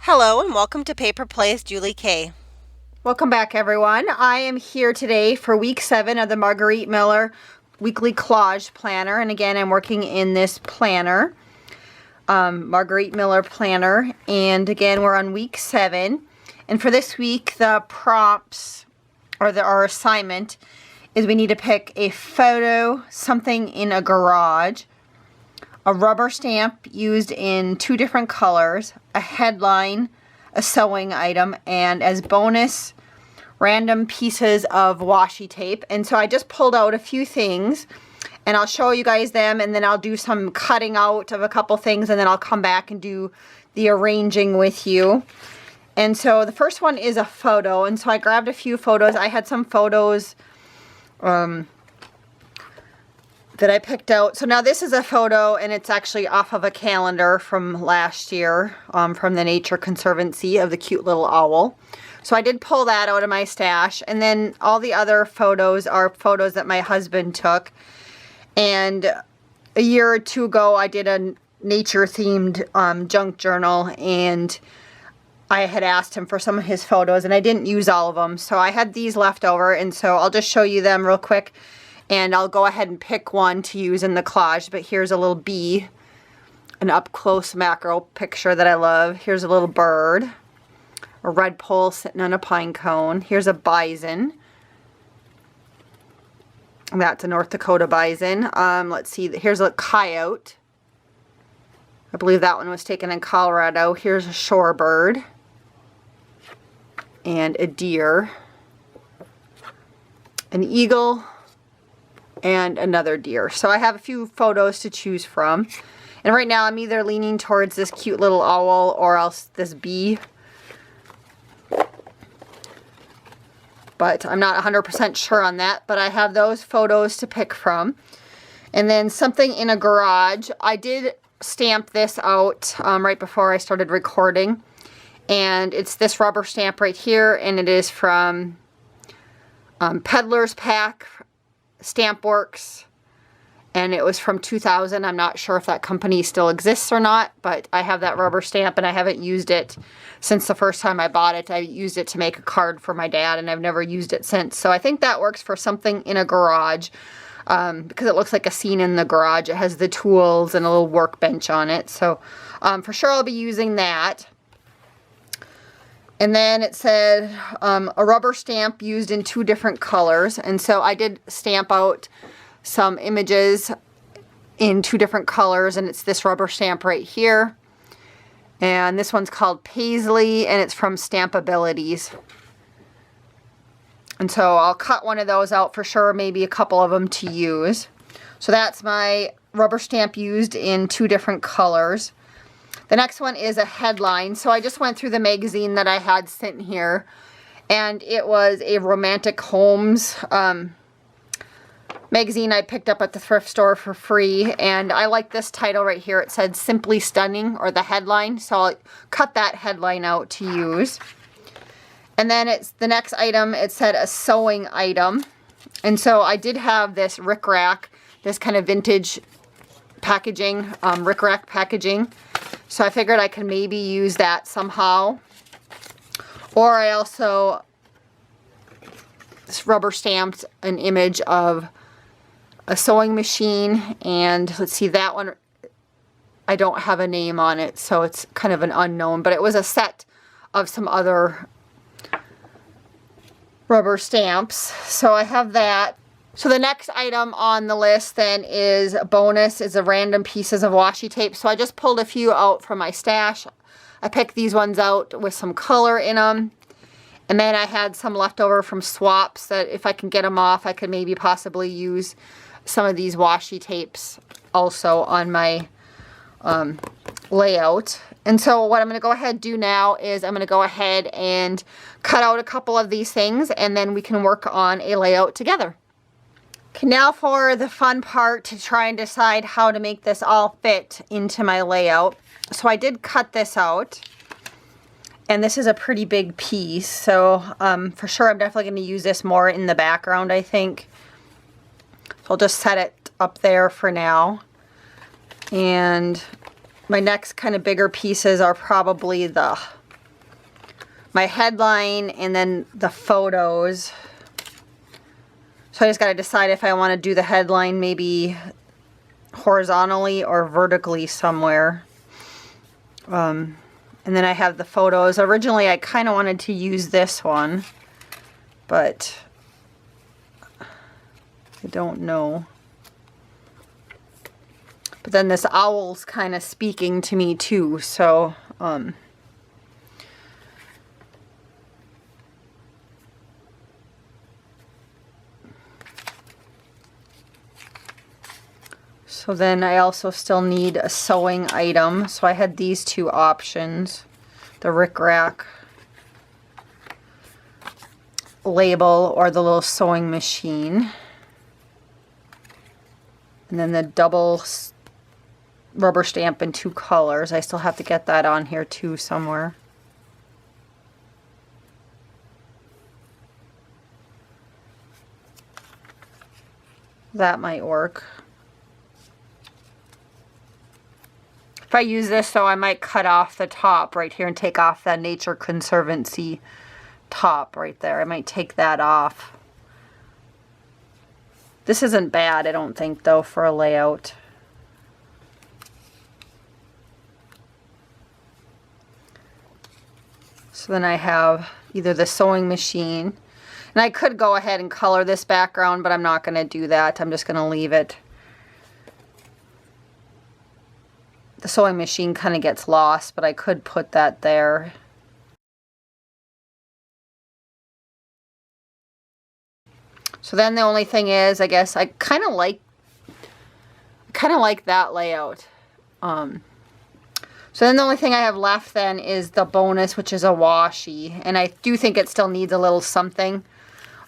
Hello and welcome to Paper Plays Julie K. Welcome back, everyone. I am here today for week 7 of the Margarete Miller weekly collage planner, and again I'm working in this planner, Margarete Miller planner, and again we're on week 7. And for this week the prompts or our assignment is we need to pick a photo, something in a garage, a rubber stamp used in 2 different colors, a headline, a sewing item, and as bonus, random pieces of washi tape. And so I just pulled out a few things and I'll show you guys them, and then I'll do some cutting out of a couple things, and then I'll come back and do the arranging with you. And so the first one is a photo, and so I grabbed a few photos. I had some photos that I picked out. So now this is a photo, and it's actually off of a calendar from last year, from the Nature Conservancy, of the cute little owl. So I did pull that out of my stash, and then all the other photos are photos that my husband took. And a year or two ago I did a nature themed junk journal, and I had asked him for some of his photos and I didn't use all of them, so I had these left over, and so I'll just show you them real quick. And I'll go ahead and pick one to use in the collage. But here's a little bee, an up-close macro picture that I love. Here's a little bird, a redpoll sitting on a pine cone. Here's a bison. That's a North Dakota bison. Let's see, here's a coyote. I believe that one was taken in Colorado. Here's a shorebird and a deer, an eagle, and another deer. So I have a few photos to choose from. And right now I'm either leaning towards this cute little owl or else this bee. But I'm not 100% sure on that. But I have those photos to pick from. And then something in a garage. I did stamp this out right before I started recording. And it's this rubber stamp right here. And it is from Peddler's Pack Stamp Works, and it was from 2000. I'm not sure if that company still exists or not, but I have that rubber stamp and I haven't used it since the first time I bought it. I used it to make a card for my dad, and I've never used it since. So I think that works for something in a garage, because it looks like a scene in the garage. It has the tools and a little workbench on it, so for sure I'll be using that. And then it said a rubber stamp used in 2 different colors. And so I did stamp out some images in 2 different colors. And it's this rubber stamp right here. And this one's called Paisley, and it's from Stampabilities. And so I'll cut one of those out for sure, maybe a couple of them to use. So that's my rubber stamp used in 2 different colors. The next one is a headline. So I just went through the magazine that I had sitting here, and it was a Romantic Homes magazine I picked up at the thrift store for free, and I like this title right here. It said Simply Stunning, or the headline, so I'll cut that headline out to use. And then it's the next item, it said a sewing item, and so I did have this rickrack, this kind of vintage packaging, rickrack packaging. So I figured I could maybe use that somehow. Or I also rubber stamped an image of a sewing machine, and let's see, that one, I don't have a name on it, so it's kind of an unknown, but it was a set of some other rubber stamps. So I have that. So the next item on the list then is a bonus, is a random pieces of washi tape. So I just pulled a few out from my stash. I picked these ones out with some color in them. And then I had some left over from swaps that if I can get them off, I could maybe possibly use some of these washi tapes also on my layout. And so what I'm going to go ahead and do now is I'm going to go ahead and cut out a couple of these things, and then we can work on a layout together. Okay, now for the fun part, to try and decide how to make this all fit into my layout. So I did cut this out, and this is a pretty big piece, so for sure I'm definitely going to use this more in the background, I think. So I'll just set it up there for now. And my next kind of bigger pieces are probably the my headline and then the photos. So I just got to decide if I want to do the headline maybe horizontally or vertically somewhere. And then I have the photos. Originally I kind of wanted to use this one, but I don't know. But then this owl's kind of speaking to me too, so so then I also still need a sewing item. So I had these two options. The rickrack label or the little sewing machine. And then the double rubber stamp in 2 colors. I still have to get that on here too somewhere. That might work. If I use this, though, I might cut off the top right here and take off that Nature Conservancy top right there. I might take that off. This isn't bad, I don't think, though, for a layout. So then I have either the sewing machine, and I could go ahead and color this background, but I'm not going to do that. I'm just going to leave it. The sewing machine kind of gets lost, but I could put that there. So then the only thing is, I guess I kind of like that layout. So then the only thing I have left then is the bonus, which is a washi, and I do think it still needs a little something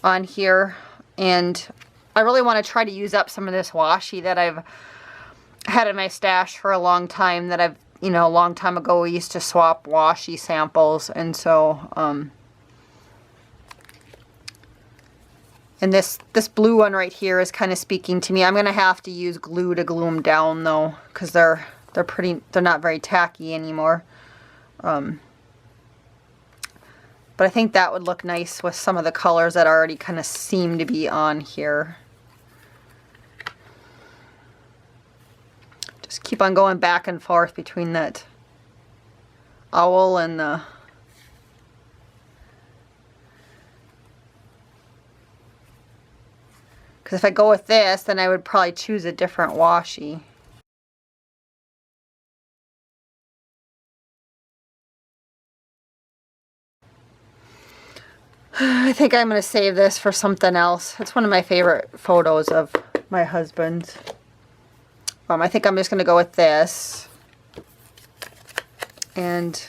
on here, and I really want to try to use up some of this washi that I've had in my stash for a long time. That I've, you know, a long time ago we used to swap washi samples, and so and this blue one right here is kind of speaking to me. I'm gonna have to use glue to glue them down though, because they're not very tacky anymore. But I think that would look nice with some of the colors that already kind of seem to be on here. Just keep on going back and forth between that owl and the because if I go with this, then I would probably choose a different washi. I think I'm going to save this for something else. It's one of my favorite photos of my husband. I think I'm just going to go with this. And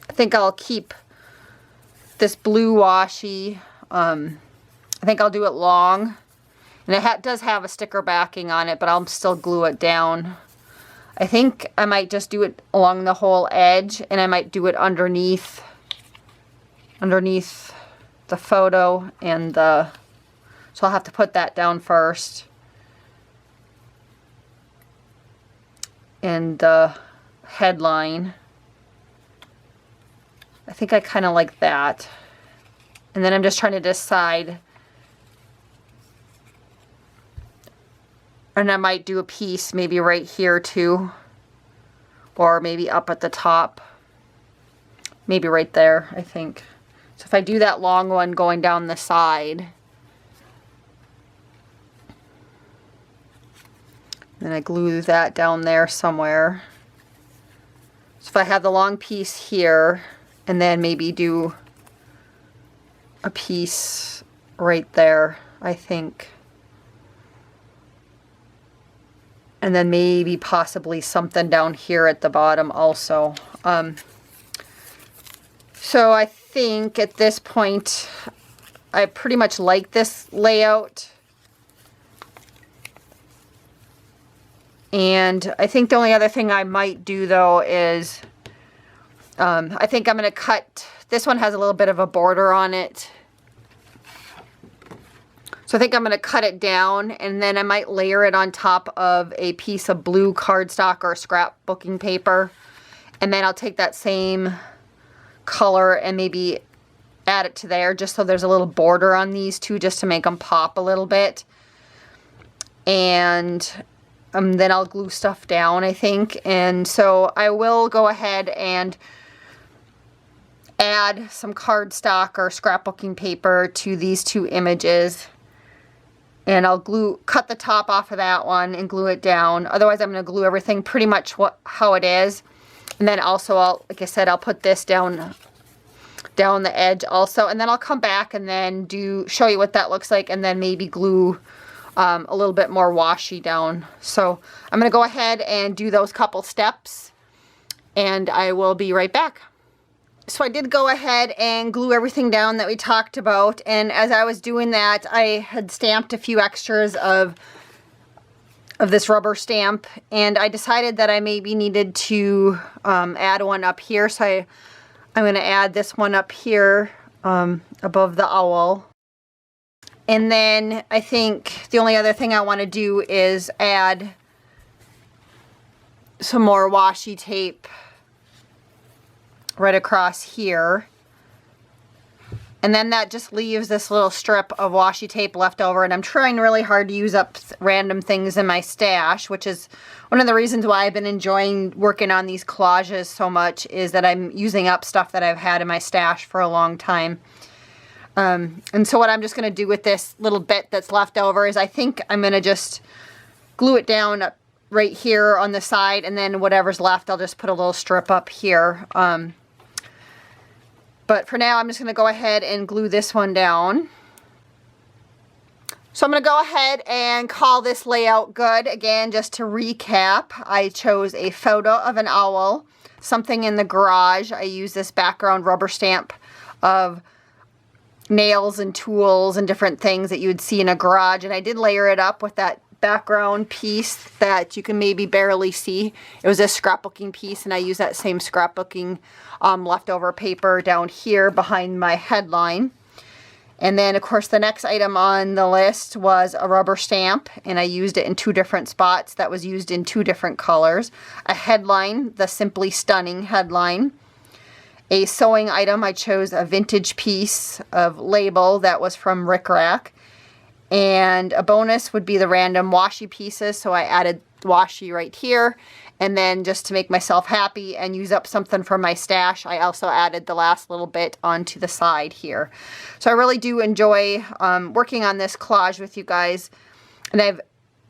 I think I'll keep this blue washi. I think I'll do it long. And it does have a sticker backing on it, but I'll still glue it down. I think I might just do it along the whole edge, and I might do it underneath the photo and the, so I'll have to put that down first. And the headline, I think I kind of like that. And then I'm just trying to decide, and I might do a piece maybe right here too, or maybe up at the top, maybe right there, I think. So if I do that long one going down the side, then I glue that down there somewhere. So if I have the long piece here, and then maybe do a piece right there, I think. And then maybe possibly something down here at the bottom also. So I think at this point, I pretty much like this layout. And I think the only other thing I might do though is, I think I'm going to cut, this one has a little bit of a border on it. So I think I'm going to cut it down, and then I might layer it on top of a piece of blue cardstock or scrapbooking paper. And then I'll take that same color and maybe add it to there just so there's a little border on these two just to make them pop a little bit. And then I'll glue stuff down, I think. And so I will go ahead and add some cardstock or scrapbooking paper to these two images. And I'll cut the top off of that one and glue it down. Otherwise, I'm going to glue everything pretty much how it is. And then also, like I said, I'll put this down the edge also. And then I'll come back and then show you what that looks like, and then maybe glue a little bit more washi down. So I'm going to go ahead and do those couple steps, and I will be right back. So I did go ahead and glue everything down that we talked about, and as I was doing that, I had stamped a few extras of this rubber stamp, and I decided that I maybe needed to add one up here. So I'm going to add this one up here above the owl. And then I think the only other thing I want to do is add some more washi tape right across here. And then that just leaves this little strip of washi tape left over, and I'm trying really hard to use up random things in my stash, which is one of the reasons why I've been enjoying working on these collages so much, is that I'm using up stuff that I've had in my stash for a long time. And so what I'm just going to do with this little bit that's left over is I think I'm going to just glue it down right here on the side, and then whatever's left I'll just put a little strip up here. But for now, I'm just going to go ahead and glue this one down. So I'm going to go ahead and call this layout good. Again, just to recap, I chose a photo of an owl, something in the garage. I used this background rubber stamp of nails and tools and different things that you would see in a garage. And I did layer it up with that background piece that you can maybe barely see. It was a scrapbooking piece, and I used that same scrapbooking leftover paper down here behind my headline. And then of course the next item on the list was a rubber stamp, and I used it in two different spots that was used in two different colors. A headline, the Simply Stunning headline. A sewing item, I chose a vintage piece of label that was from Rick Rack. And a bonus would be the random washi pieces, so I added washi right here. And then just to make myself happy and use up something from my stash, I also added the last little bit onto the side here. So I really do enjoy working on this collage with you guys, and I've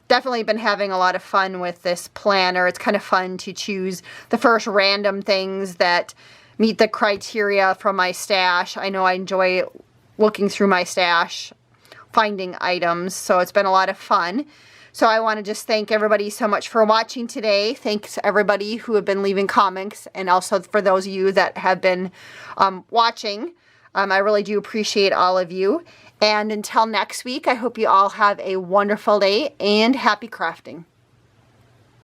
definitely been having a lot of fun with this planner. It's kind of fun to choose the first random things that meet the criteria from my stash. I know I enjoy looking through my stash, finding items, so it's been a lot of fun. So I want to just thank everybody so much for watching today. Thanks everybody who have been leaving comments, and also for those of you that have been watching. I really do appreciate all of you. And until next week, I hope you all have a wonderful day and happy crafting.